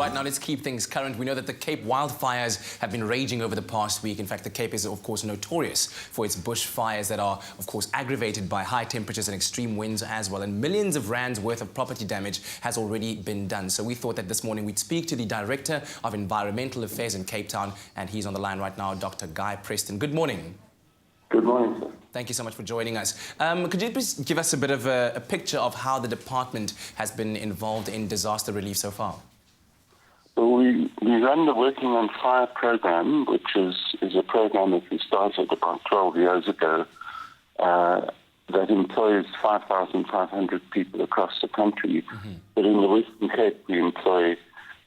right, now let's keep things current. We know that the Cape wildfires have been raging over the past week. In fact, the Cape is, of course, notorious for its bushfires that are, of course, aggravated by high temperatures and extreme winds as well. And millions of rands worth of property damage has already been done. So we thought that this morning we'd speak to the Director of Environmental Affairs in Cape Town, and he's on the line right now, Dr. Preston. Good morning. Good morning, sir. Thank you so much for joining us. Could you please give us a bit of a picture of how the department has been involved in disaster relief so far? Well, we run the Working on Fire program, which is a program that we started about 12 years ago that employs 5,500 people across the country. But in the Western Cape, we employ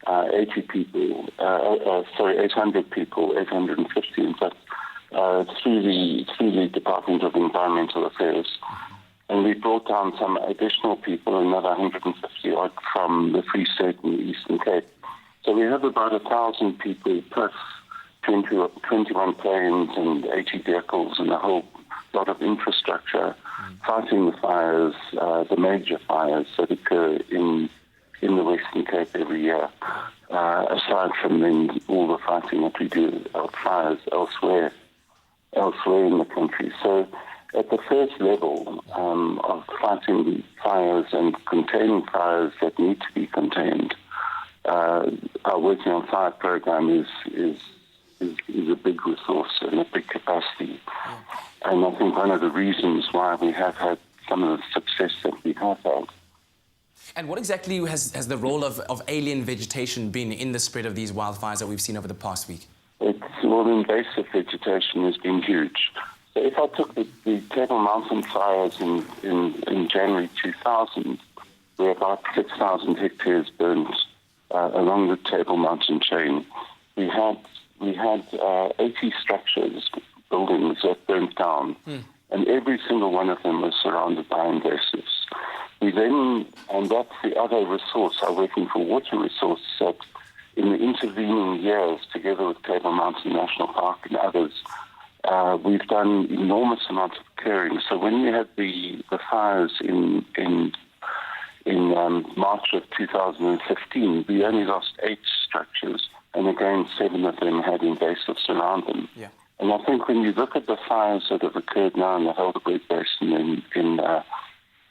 800 people, 850 in fact, through the Department of Environmental Affairs. And we brought down some additional people, another 150 odd from the Free State and the Eastern Cape. So we have about 1,000 people plus 21 planes and 80 vehicles and a whole lot of infrastructure fighting the fires, the major fires that occur in the Western Cape every year, aside from then all the fighting that we do of fires elsewhere in the country. So at the first level of fighting fires and containing fires that need to be contained, our Working on Fire program is a big resource and a big capacity. And I think one of the reasons why we have had some of the success that we have had. And what exactly has the role of alien vegetation been in the spread of these wildfires that we've seen over the past week? Invasive vegetation has been huge. So if I took the Table Mountain fires in January 2000, where about 6,000 hectares burned along the Table Mountain chain, we had 80 structures, buildings that burnt down, and every single one of them was surrounded by invasives. We then, and that's the other resource, our Working for Water resource, that in the intervening years, together with Table Mountain National Park and others, we've done enormous amounts of clearing. So when we had the fires in March of 2015, we only lost 8 structures, and again, 7 of them had invasives around them. Yeah. And I think when you look at the fires that have occurred now in the Helderberg Basin,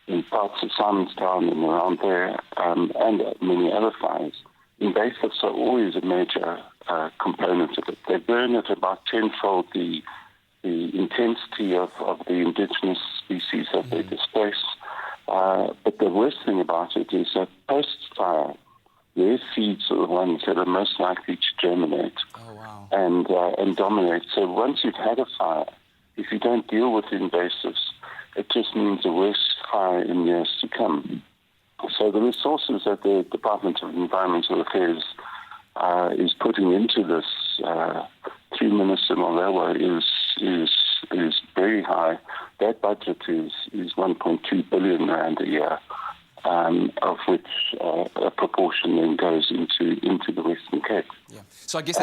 in parts of Simonstown and around there, and many other fires, invasives are always a major component of it. They burn at about tenfold the intensity of the indigenous species that they displace. But the worst thing about it is that post-fire, their seeds are the ones that are most likely to germinate and dominate. So once you've had a fire, if you don't deal with invasives, it just means a worse fire in years to come. So the resources that the Department of Environmental Affairs is putting into this through Minister Malelwa is very high. That budget is 1.2 billion rand a year, of which a proportion then goes into the Western Cape. Yeah. So I guess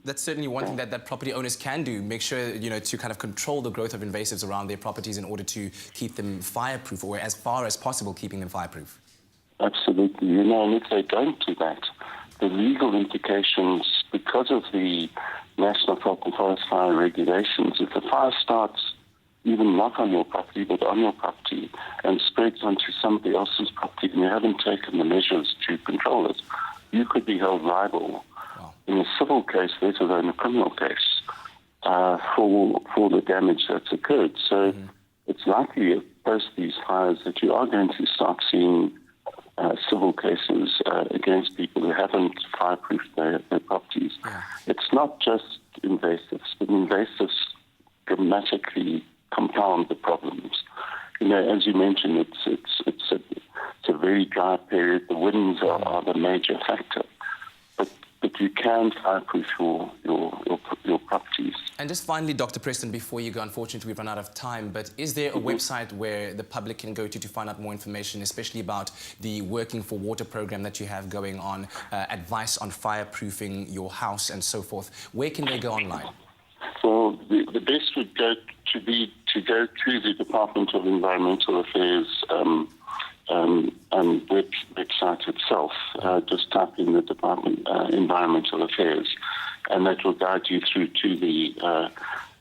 that's certainly one thing that property owners can do, make sure, to kind of control the growth of invasives around their properties in order to keep them fireproof, or as far as possible keeping them fireproof. Absolutely. And if they don't do that, the legal implications, because of the National Crop and Forest Fire regulations, if the fire starts even not on your property, but on your property, and spreads onto somebody else's property, and you haven't taken the measures to control it, you could be held liable in a civil case, let alone a criminal case, for the damage that's occurred. So it's likely post these fires that you are going to start seeing civil cases against people who haven't fireproofed their properties. Yeah. It's not just invasives, but invasives dramatically compound the problems. As you mentioned, it's a very dry period. The winds are the major factor, but you can fireproof your properties. And just finally, Dr. Preston, before you go, unfortunately we've run out of time, but is there a website where the public can go to find out more information, especially about the Working for Water program that you have going on, advice on fireproofing your house and so forth? Where can they go online? Well, the best would go to go to the Department of Environmental Affairs website itself. Just type in the Department Environmental Affairs, and that will guide you through to the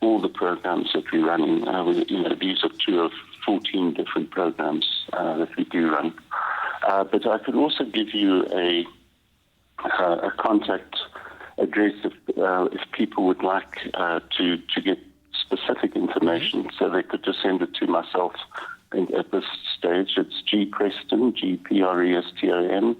all the programs that we're running. These are 2 of 14 different programs that we do run. But I could also give you a contact address if people would like to get specific information, so they could just send it to myself. At this stage, it's Preston, Preston,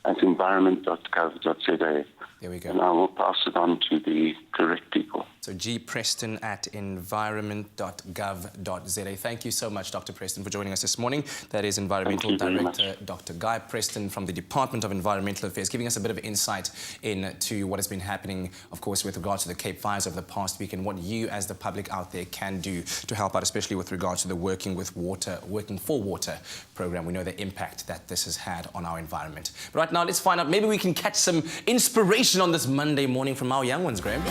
at environment.gov.za. There we go. And I will pass it on to the correct people. So Preston at environment.gov.za. Thank you so much, Dr. Preston, for joining us this morning. That is Environmental Director Dr. Guy Preston from the Department of Environmental Affairs, giving us a bit of insight into what has been happening, of course, with regard to the Cape fires over the past week and what you as the public out there can do to help out, especially with regard to the Working for Water program. We know the impact that this has had on our environment. But right now, let's find out, maybe we can catch some inspiration on this Monday morning from our young ones, Graham.